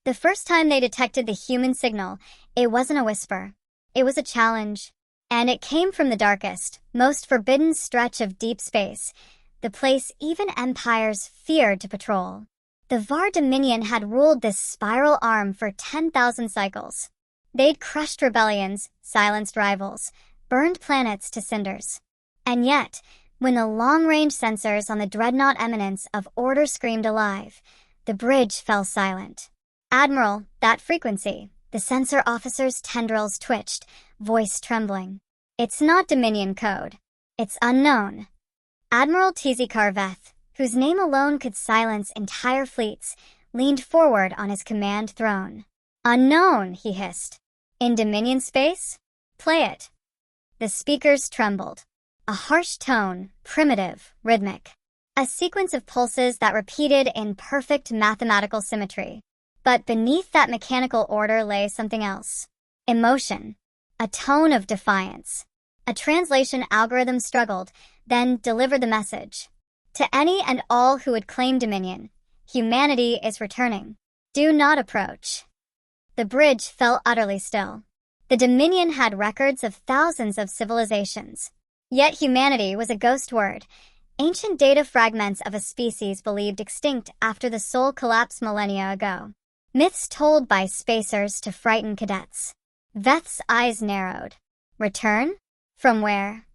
The first time they detected the human signal, it wasn't a whisper. It was a challenge. And it came from the darkest, most forbidden stretch of deep space, the place even empires feared to patrol. The Var Dominion had ruled this spiral arm for 10,000 cycles. They'd crushed rebellions, silenced rivals, burned planets to cinders. And yet, when the long-range sensors on the dreadnought eminence of order screamed alive, the bridge fell silent. "Admiral, that frequency." The sensor officer's tendrils twitched, voice trembling. "It's not Dominion code. It's unknown." Admiral Tzikar Veth, whose name alone could silence entire fleets, leaned forward on his command throne. "Unknown," he hissed. "In Dominion space? Play it." The speakers trembled. A harsh tone, primitive, rhythmic. A sequence of pulses that repeated in perfect mathematical symmetry. But beneath that mechanical order lay something else. Emotion. A tone of defiance. A translation algorithm struggled, then delivered the message. "To any and all who would claim Dominion, humanity is returning. Do not approach." The bridge fell utterly still. The Dominion had records of thousands of civilizations. Yet humanity was a ghost word, ancient data fragments of a species believed extinct after the Sol collapsed millennia ago. Myths told by spacers to frighten cadets. Veth's eyes narrowed. Return? From where?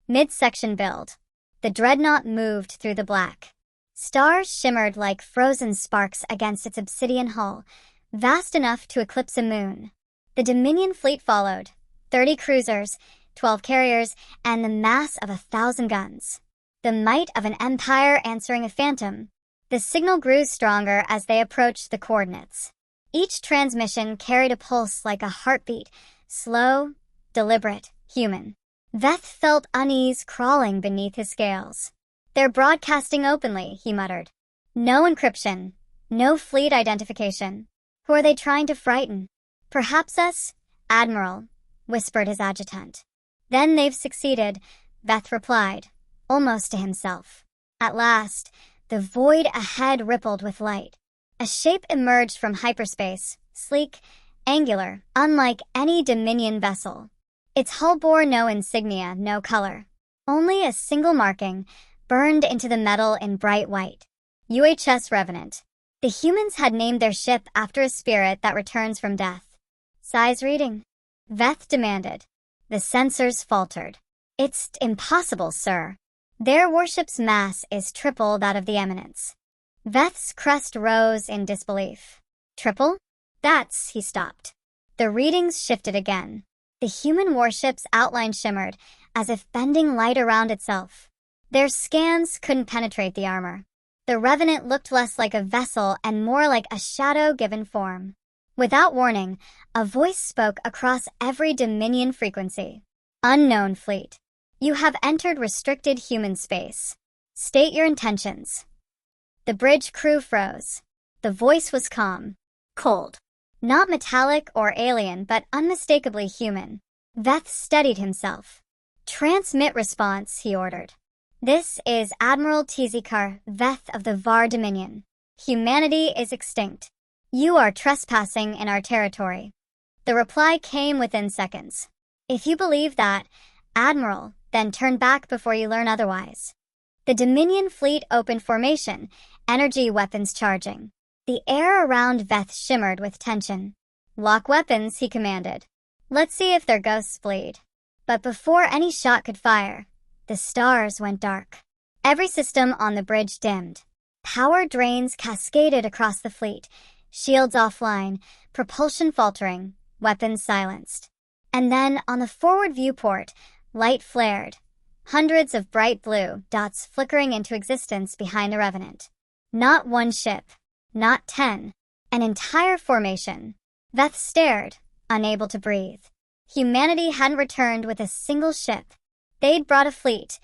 Midsection build. The dreadnought moved through the black. Stars shimmered like frozen sparks against its obsidian hull, vast enough to eclipse a moon. The Dominion fleet followed, 30 cruisers, 12 carriers, and the mass of 1,000 guns. The might of an empire answering a phantom. The signal grew stronger as they approached the coordinates. Each transmission carried a pulse like a heartbeat, slow, deliberate, human. Veth felt unease crawling beneath his scales. "They're broadcasting openly," he muttered. "No encryption, no fleet identification. Who are they trying to frighten?" "Perhaps us, Admiral," whispered his adjutant. "Then they've succeeded," Veth replied, almost to himself. At last, the void ahead rippled with light. A shape emerged from hyperspace, sleek, angular, unlike any Dominion vessel. Its hull bore no insignia, no color. Only a single marking, burned into the metal in bright white. UHS Revenant. The humans had named their ship after a spirit that returns from death. "Size reading?" Veth demanded. The sensors faltered. "It's impossible, sir. Their warship's mass is triple that of the Eminence." Veth's crest rose in disbelief. "Triple? That's..." He stopped. The readings shifted again. The human warship's outline shimmered, as if bending light around itself. Their scans couldn't penetrate the armor. The Revenant looked less like a vessel and more like a shadow given form. Without warning, a voice spoke across every Dominion frequency. "Unknown fleet. You have entered restricted human space. State your intentions." The bridge crew froze. The voice was calm. Cold. Not metallic or alien, but unmistakably human. Veth steadied himself. "Transmit response," he ordered. "This is Admiral Tzikar Veth of the Var Dominion. Humanity is extinct. You are trespassing in our territory." The reply came within seconds. "If you believe that, Admiral, then turn back before you learn otherwise." The Dominion fleet opened formation, energy weapons charging. The air around Veth shimmered with tension. "Lock weapons," he commanded. "Let's see if their ghosts bleed." But before any shot could fire, the stars went dark. Every system on the bridge dimmed. Power drains cascaded across the fleet, shields offline, propulsion faltering, weapons silenced. And then, on the forward viewport, light flared. Hundreds of bright blue dots flickering into existence behind the Revenant. Not one ship. Not 10. An entire formation. Veth stared, unable to breathe. Humanity hadn't returned with a single ship. They'd brought a fleet,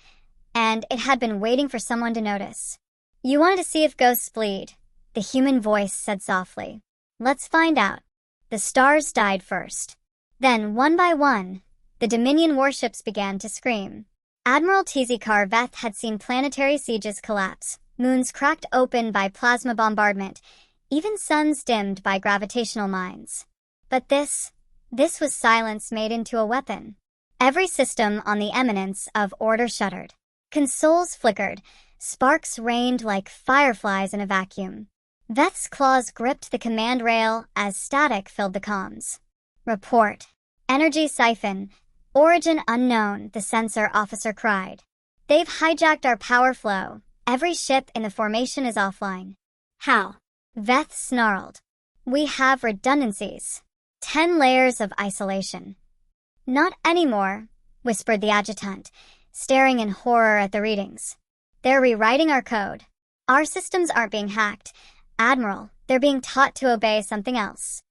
and it had been waiting for someone to notice. "You wanted to see if ghosts bleed," the human voice said softly. "Let's find out." The stars died first. Then, one by one, the Dominion warships began to scream. Admiral Tzikar Veth had seen planetary sieges collapse, moons cracked open by plasma bombardment, even suns dimmed by gravitational mines. But this was silence made into a weapon. Every system on the eminence of order shuddered. Consoles flickered, sparks rained like fireflies in a vacuum. Veth's claws gripped the command rail as static filled the comms. Report. Energy siphon. Origin unknown, the sensor officer cried. They've hijacked our power flow. Every ship in the formation is offline. How? Veth snarled. We have redundancies. 10 layers of isolation. Not anymore, whispered the adjutant, staring in horror at the readings. They're rewriting our code. Our systems aren't being hacked. Admiral, they're being taught to obey something else.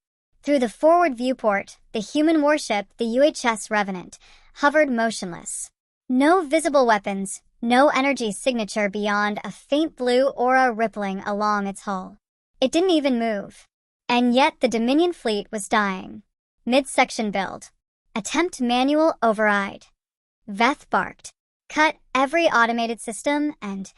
Through the forward viewport, the human warship, the UHS Revenant, hovered motionless. No visible weapons, no energy signature beyond a faint blue aura rippling along its hull. It didn't even move. And yet the Dominion fleet was dying. Midsection build. Attempt manual override. Veth barked. Cut every automated system and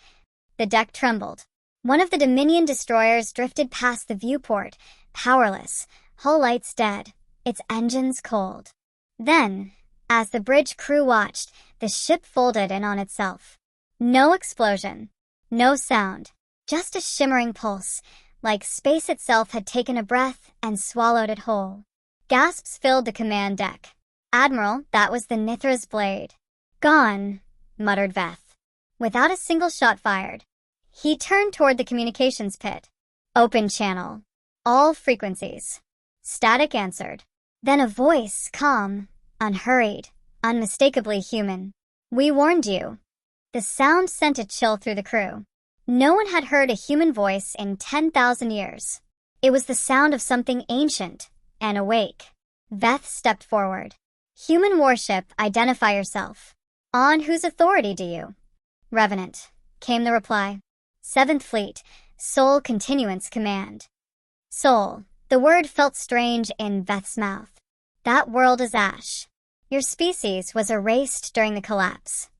the deck trembled. One of the Dominion destroyers drifted past the viewport, powerless, hull lights dead, its engines cold. Then, as the bridge crew watched, the ship folded in on itself. No explosion, no sound, just a shimmering pulse, like space itself had taken a breath and swallowed it whole. Gasps filled the command deck. Admiral, that was the Nithra's blade. Gone, muttered Veth. Without a single shot fired. He turned toward the communications pit. Open channel. All frequencies. Static answered. Then a voice, calm, unhurried, unmistakably human. We warned you. The sound sent a chill through the crew. No one had heard a human voice in 10,000 years. It was the sound of something ancient and awake. Veth stepped forward. Human warship, identify yourself. On whose authority do you? Revenant, came the reply. 7th Fleet, Sol Continuance Command. Sol, the word felt strange in Veth's mouth. That world is ash. Your species was erased during the collapse.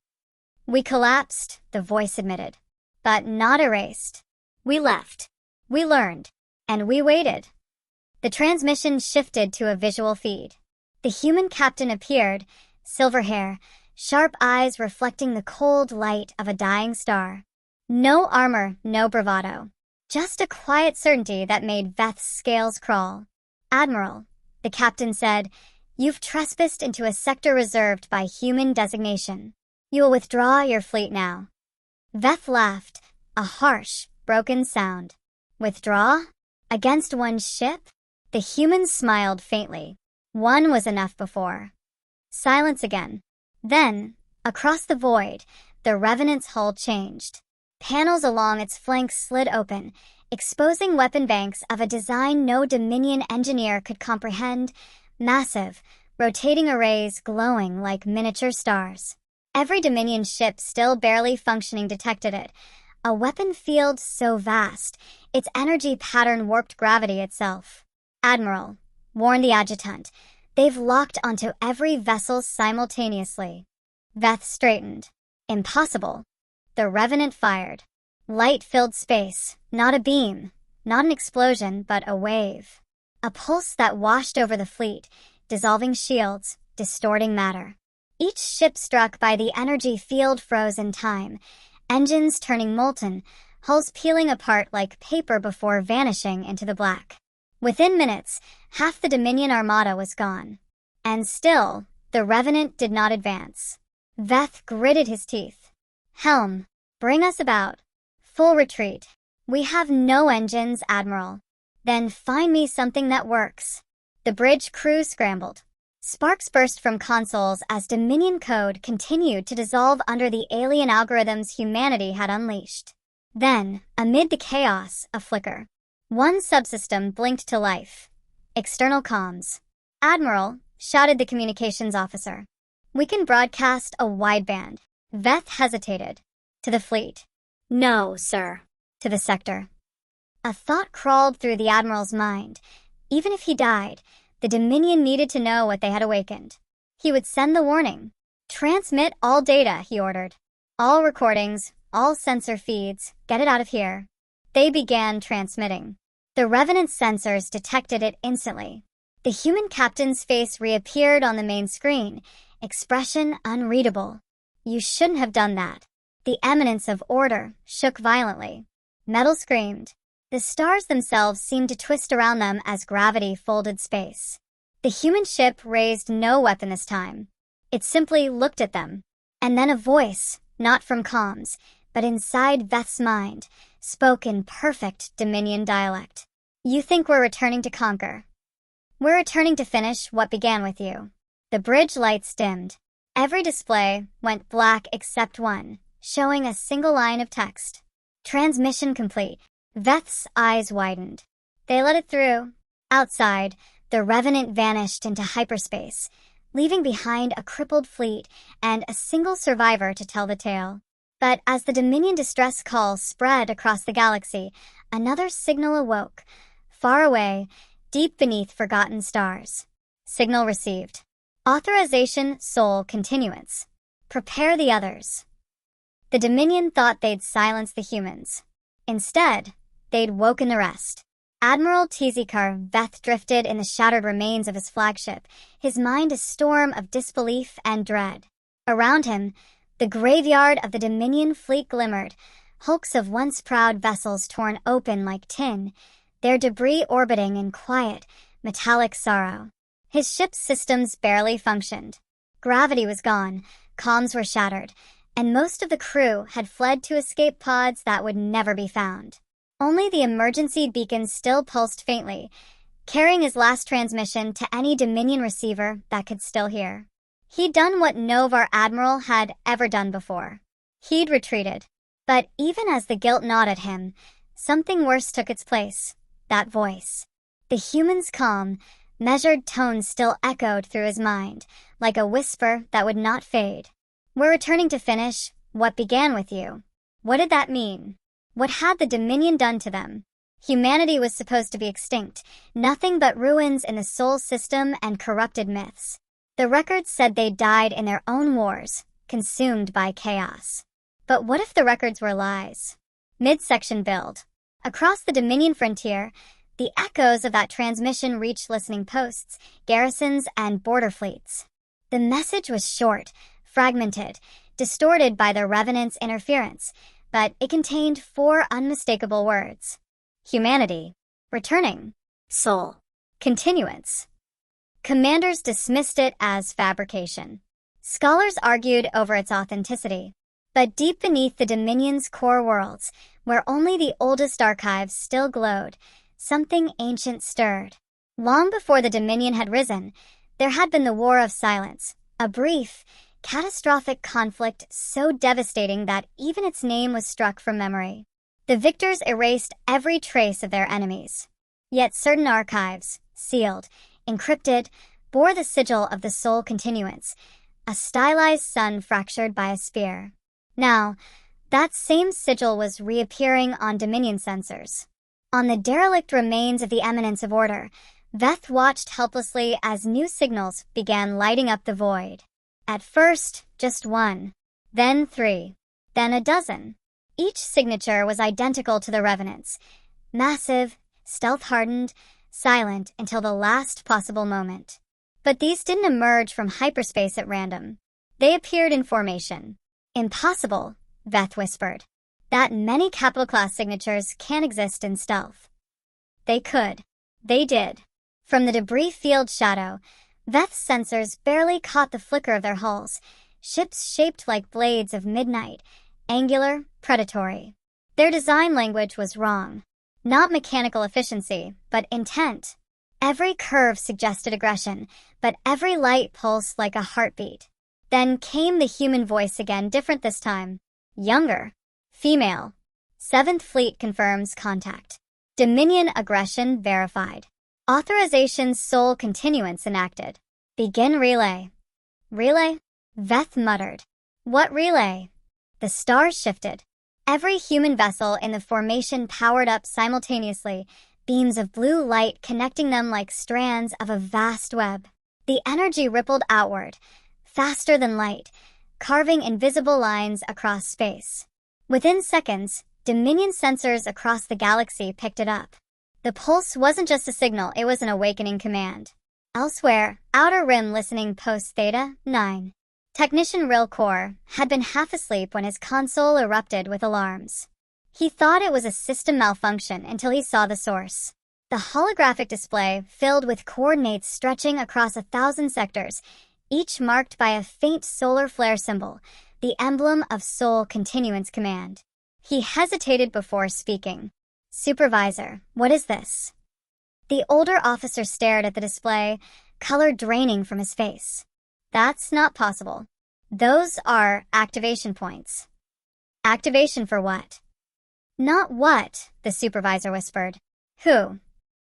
We collapsed, the voice admitted, but not erased. We left. We learned. And we waited. The transmission shifted to a visual feed. The human captain appeared, silver hair, sharp eyes reflecting the cold light of a dying star. No armor, no bravado. Just a quiet certainty that made Veth's scales crawl. Admiral, the captain said, you've trespassed into a sector reserved by human designation. You will withdraw your fleet now. Veth laughed, a harsh, broken sound. Withdraw? Against one ship? The humans smiled faintly. One was enough before. Silence again. Then, across the void, the Revenant's hull changed. Panels along its flanks slid open, exposing weapon banks of a design no Dominion engineer could comprehend, massive, rotating arrays glowing like miniature stars. Every Dominion ship still barely functioning detected it, a weapon field so vast, its energy pattern warped gravity itself. Admiral, warned the adjutant, they've locked onto every vessel simultaneously. Veth straightened. Impossible. The Revenant fired. Light filled space, not a beam, not an explosion, but a wave. A pulse that washed over the fleet, dissolving shields, distorting matter. Each ship struck by the energy field froze in time, engines turning molten, hulls peeling apart like paper before vanishing into the black. Within minutes, half the Dominion armada was gone. And still, the Revenant did not advance. Veth gritted his teeth. Helm, bring us about. Full retreat. We have no engines, Admiral. Then find me something that works. The bridge crew scrambled. Sparks burst from consoles as Dominion code continued to dissolve under the alien algorithms humanity had unleashed. Then, amid the chaos, a flicker. One subsystem blinked to life. External comms. Admiral, shouted the communications officer. We can broadcast a wideband. Veth hesitated. To the fleet. No, sir. To the sector. A thought crawled through the Admiral's mind. Even if he died, the Dominion needed to know what they had awakened. He would send the warning. Transmit all data, he ordered. All recordings, all sensor feeds, get it out of here. They began transmitting. The Revenant sensors detected it instantly. The human captain's face reappeared on the main screen, expression unreadable. "You shouldn't have done that." The eminence of order shook violently. Metal screamed. The stars themselves seemed to twist around them as gravity folded space. The human ship raised no weapon this time. It simply looked at them. And then a voice, not from comms, but inside Veth's mind, spoke in perfect Dominion dialect. "You think we're returning to conquer. We're returning to finish what began with you." The bridge lights dimmed. Every display went black except one, showing a single line of text. "Transmission complete." Veth's eyes widened. They let it through. Outside, the Revenant vanished into hyperspace, leaving behind a crippled fleet and a single survivor to tell the tale. But as the Dominion distress call spread across the galaxy, another signal awoke, far away, deep beneath forgotten stars. Signal received. Authorization Sol continuance. Prepare the others. The Dominion thought they'd silence the humans. Instead, they'd woken the rest. Admiral Tzikar Veth drifted in the shattered remains of his flagship, his mind a storm of disbelief and dread. Around him, the graveyard of the Dominion fleet glimmered, hulks of once proud vessels torn open like tin, their debris orbiting in quiet, metallic sorrow. His ship's systems barely functioned. Gravity was gone, comms were shattered, and most of the crew had fled to escape pods that would never be found. Only the emergency beacon still pulsed faintly, carrying his last transmission to any Dominion receiver that could still hear. He'd done what no Var Admiral had ever done before. He'd retreated. But even as the guilt gnawed at him, something worse took its place. That voice. The human's calm, measured tone still echoed through his mind, like a whisper that would not fade. "We're returning to finish what began with you." What did that mean? What had the Dominion done to them? Humanity was supposed to be extinct, nothing but ruins in the Sol system and corrupted myths. The records said they died in their own wars, consumed by chaos. But what if the records were lies? Midsection build. Across the Dominion frontier, the echoes of that transmission reached listening posts, garrisons, and border fleets. The message was short, fragmented, distorted by the Revenant's interference, but it contained 4 unmistakable words. Humanity. Returning. Sol. Continuance. Commanders dismissed it as fabrication. Scholars argued over its authenticity. But deep beneath the Dominion's core worlds, where only the oldest archives still glowed, something ancient stirred. Long before the Dominion had risen, there had been the War of Silence, a brief, catastrophic conflict so devastating that even its name was struck from memory. The victors erased every trace of their enemies. Yet certain archives, sealed, encrypted, bore the sigil of the Sol continuance, a stylized sun fractured by a spear. Now, that same sigil was reappearing on Dominion sensors. On the derelict remains of the eminence of order, Veth watched helplessly as new signals began lighting up the void. At first, just 1, then 3, then a dozen. Each signature was identical to the Revenant's, massive, stealth-hardened, silent until the last possible moment. But these didn't emerge from hyperspace at random. They appeared in formation. "Impossible," Veth whispered. "That many capital-class signatures can't exist in stealth." They could. They did. From the debris field shadow, Veth's sensors barely caught the flicker of their hulls, ships shaped like blades of midnight, angular, predatory. Their design language was wrong. Not mechanical efficiency, but intent. Every curve suggested aggression, but every light pulsed like a heartbeat. Then came the human voice again, different this time. Younger. Female. 7th Fleet confirms contact. Dominion aggression verified. Authorization Sol continuance enacted. Begin relay. Relay? Veth muttered. What relay? The stars shifted. Every human vessel in the formation powered up simultaneously, beams of blue light connecting them like strands of a vast web. The energy rippled outward, faster than light, carving invisible lines across space. Within seconds, Dominion sensors across the galaxy picked it up. The pulse wasn't just a signal, it was an awakening command. Elsewhere, Outer Rim Listening Post Theta 9. Technician Rilcor had been half asleep when his console erupted with alarms. He thought it was a system malfunction until he saw the source. The holographic display filled with coordinates stretching across 1,000 sectors, each marked by a faint solar flare symbol, the emblem of Sol Continuance Command. He hesitated before speaking. "Supervisor, what is this?" The older officer stared at the display, color draining from his face. "That's not possible. Those are activation points." "Activation for what?" "Not what," the supervisor whispered. "Who?"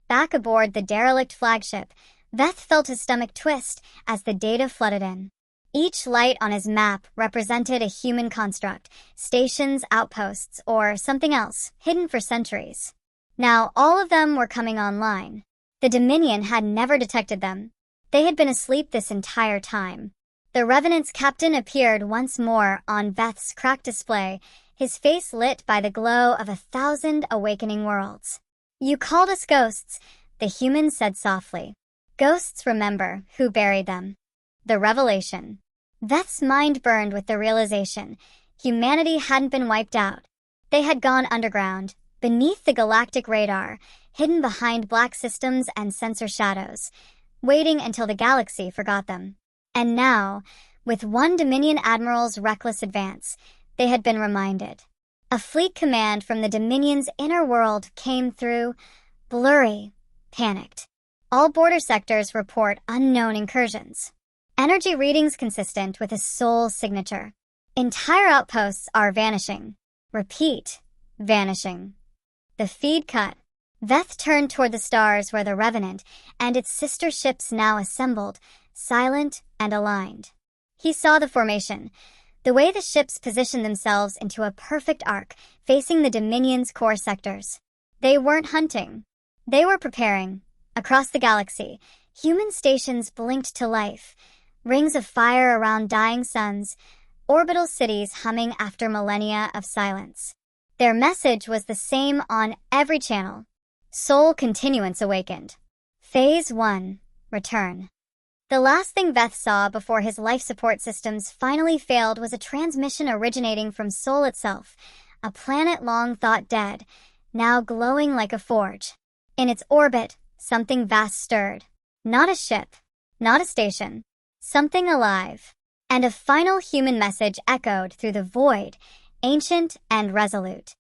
Back aboard the derelict flagship, Veth felt his stomach twist as the data flooded in. Each light on his map represented a human construct, stations, outposts, or something else, hidden for centuries. Now all of them were coming online. The Dominion had never detected them. They had been asleep this entire time. The Revenant's captain appeared once more on Veth's cracked display, his face lit by the glow of 1,000 awakening worlds. "You called us ghosts," the human said softly. "Ghosts remember who buried them." The revelation. Veth's mind burned with the realization. Humanity hadn't been wiped out. They had gone underground, beneath the galactic radar, hidden behind black systems and sensor shadows, waiting until the galaxy forgot them. And now, with one Dominion admiral's reckless advance, they had been reminded. A fleet command from the Dominion's inner world came through, blurry, panicked. All border sectors report unknown incursions. Energy readings consistent with a Sol signature. Entire outposts are vanishing. Repeat, vanishing. The feed cut. Veth turned toward the stars where the Revenant and its sister ships now assembled, silent and aligned. He saw the formation, the way the ships positioned themselves into a perfect arc, facing the Dominion's core sectors. They weren't hunting. They were preparing. Across the galaxy, human stations blinked to life, rings of fire around dying suns, orbital cities humming after millennia of silence. Their message was the same on every channel. Sol Continuance awakened. Phase 1. Return. The last thing Veth saw before his life support systems finally failed was a transmission originating from Sol itself, a planet long thought dead, now glowing like a forge. In its orbit, something vast stirred. Not a ship, not a station, something alive. And a final human message echoed through the void, ancient and resolute.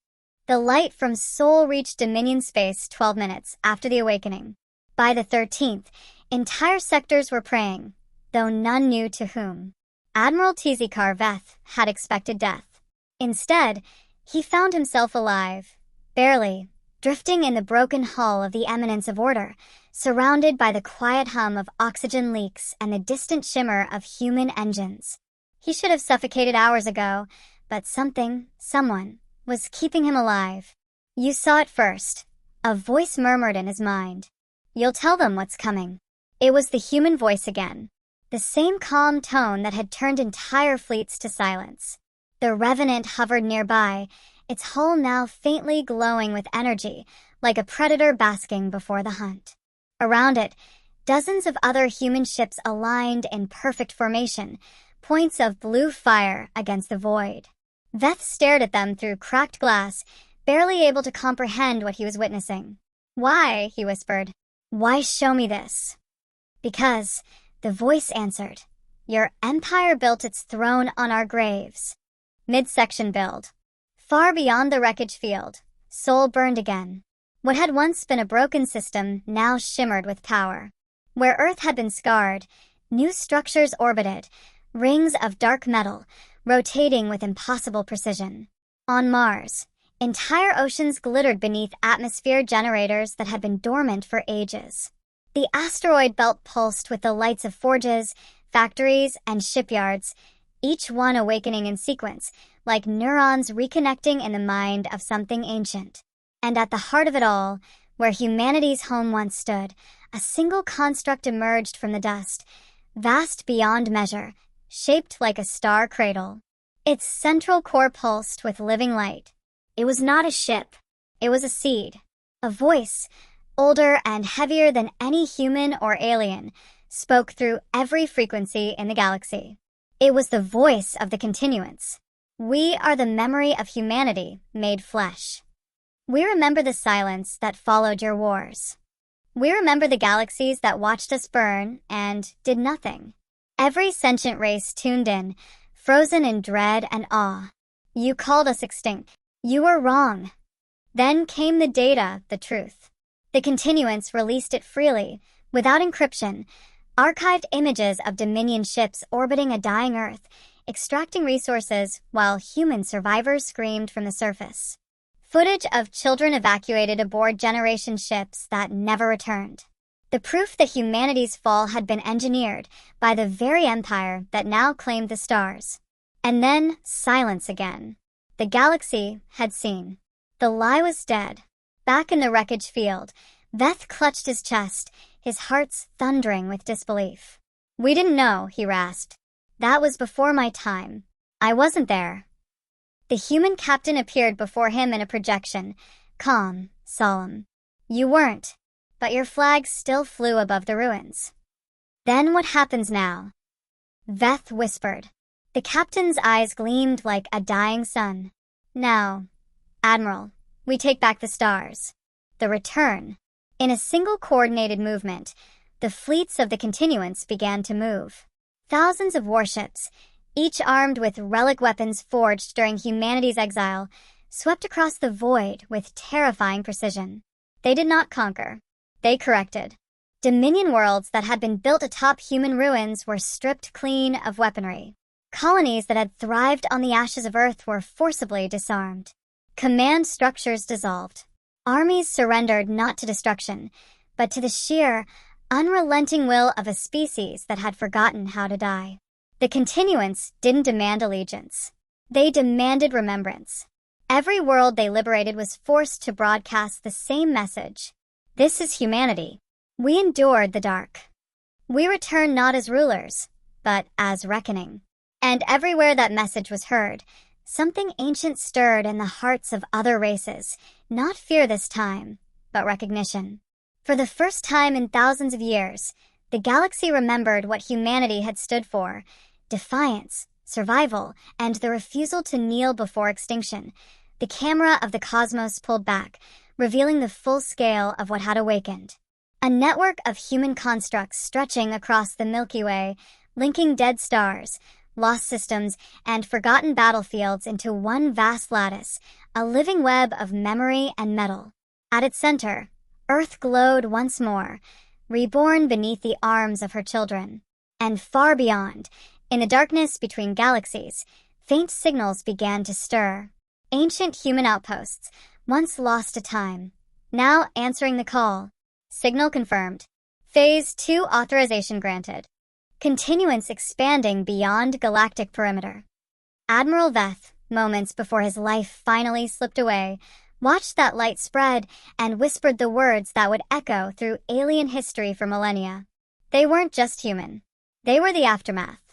The light from Sol reached Dominion space 12 minutes after the awakening. By the 13th, entire sectors were praying, though none knew to whom. Admiral Tzikar Veth had expected death. Instead, he found himself alive, barely, drifting in the broken hull of the Eminence of Order, surrounded by the quiet hum of oxygen leaks and the distant shimmer of human engines. He should have suffocated hours ago, but someone, was keeping him alive. "You saw it first," a voice murmured in his mind. "You'll tell them what's coming." It was the human voice again, the same calm tone that had turned entire fleets to silence. The Revenant hovered nearby, its hull now faintly glowing with energy, like a predator basking before the hunt. Around it, dozens of other human ships aligned in perfect formation, points of blue fire against the void. Veth stared at them through cracked glass, barely able to comprehend what he was witnessing. "Why?" he whispered. "Why show me this?" "Because," the voice answered, "your empire built its throne on our graves." Midsection build. Far beyond the wreckage field, Sol burned again. What had once been a broken system now shimmered with power. Where Earth had been scarred, new structures orbited, rings of dark metal, rotating with impossible precision. On Mars, entire oceans glittered beneath atmosphere generators that had been dormant for ages. The asteroid belt pulsed with the lights of forges, factories, and shipyards, each one awakening in sequence, like neurons reconnecting in the mind of something ancient. And at the heart of it all, where humanity's home once stood, a single construct emerged from the dust, vast beyond measure, shaped like a star cradle. Its central core pulsed with living light. It was not a ship. It was a seed. A voice, older and heavier than any human or alien, spoke through every frequency in the galaxy. It was the voice of the continuance. We are the memory of humanity made flesh. We remember the silence that followed your wars. We remember the galaxies that watched us burn and did nothing. Every sentient race tuned in, frozen in dread and awe. You called us extinct. You were wrong. Then came the data, the truth. The continuance released it freely, without encryption, archived images of Dominion ships orbiting a dying Earth, extracting resources while human survivors screamed from the surface. Footage of children evacuated aboard generation ships that never returned. The proof that humanity's fall had been engineered by the very empire that now claimed the stars. And then silence again. The galaxy had seen. The lie was dead. Back in the wreckage field, Veth clutched his chest, his heart's thundering with disbelief. "We didn't know," he rasped. "That was before my time. I wasn't there." The human captain appeared before him in a projection, calm, solemn. "You weren't, but your flag still flew above the ruins." "Then what happens now?" Veth whispered. The captain's eyes gleamed like a dying sun. "Now, Admiral, we take back the stars. The return." In a single coordinated movement, the fleets of the continuance began to move. Thousands of warships, each armed with relic weapons forged during humanity's exile, swept across the void with terrifying precision. They did not conquer. They corrected. Dominion worlds that had been built atop human ruins were stripped clean of weaponry. Colonies that had thrived on the ashes of Earth were forcibly disarmed. Command structures dissolved. Armies surrendered not to destruction, but to the sheer, unrelenting will of a species that had forgotten how to die. The continuance didn't demand allegiance. They demanded remembrance. Every world they liberated was forced to broadcast the same message. This is humanity. We endured the dark. We return not as rulers, but as reckoning. And everywhere that message was heard, something ancient stirred in the hearts of other races, not fear this time, but recognition. For the first time in thousands of years, the galaxy remembered what humanity had stood for: defiance, survival, and the refusal to kneel before extinction. The camera of the cosmos pulled back, revealing the full scale of what had awakened. A network of human constructs stretching across the Milky Way, linking dead stars, lost systems, and forgotten battlefields into one vast lattice, a living web of memory and metal. At its center, Earth glowed once more, reborn beneath the arms of her children. And far beyond, in the darkness between galaxies, faint signals began to stir. Ancient human outposts, once lost to time, now answering the call. Signal confirmed. Phase 2 authorization granted. Continuance expanding beyond galactic perimeter. Admiral Veth, moments before his life finally slipped away, watched that light spread and whispered the words that would echo through alien history for millennia. They weren't just human. They were the aftermath.